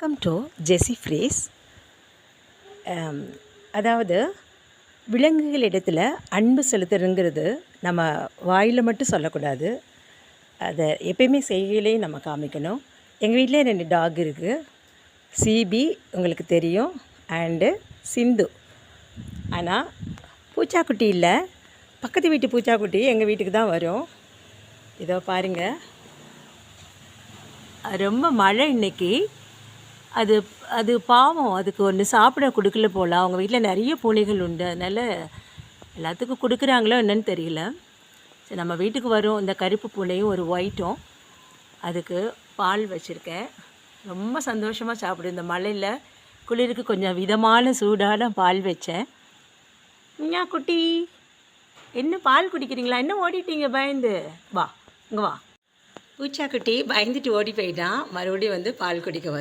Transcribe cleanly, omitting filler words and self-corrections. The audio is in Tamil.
Welcome to Jessie phrase. அதாவது விலங்குகளிடத்தில் அன்பு செலுத்துறதுங்கிறது நம்ம வாயில் மட்டும் சொல்லக்கூடாது, அதை எப்பயுமே செய்கையிலையும் நம்ம காமிக்கணும். எங்கள் வீட்டில் 2 டாக் இருக்குது. சிபி உங்களுக்கு தெரியும், அண்டு சிந்து. ஆனால் பூச்சாக்குட்டி இல்லை, பக்கத்து வீட்டு பூச்சாக்குட்டி எங்கள் வீட்டுக்கு தான் வரும். இதோ பாருங்கள், ரொம்ப மழை இன்றைக்கி. அது பாவம், அதுக்கு ஒன்று சாப்பிட கொடுக்கல போல். அவங்க வீட்டில் நிறைய பூனைகள் உண்டு, அதனால் எல்லாத்துக்கும் கொடுக்குறாங்களோ என்னன்னு தெரியல. சரி, நம்ம வீட்டுக்கு வரும் இந்த கருப்பு பூனையும் ஒரு ஒயிட்டும். அதுக்கு பால் வச்சுருக்கேன். ரொம்ப சந்தோஷமாக சாப்பிடும். இந்த மழையில் குளிருக்கு கொஞ்சம் விதமான சூடான பால் வச்சேன். இங்கே குட்டி, என்ன பால் குடிக்கிறீங்களா? என்ன ஓடிட்டீங்க பயந்து? வா, இங்கே வா. பூச்சாக்குட்டி பயந்துட்டு ஓடி போயிட்டான். மறுபடியும் பால் குடிக்க வரும்.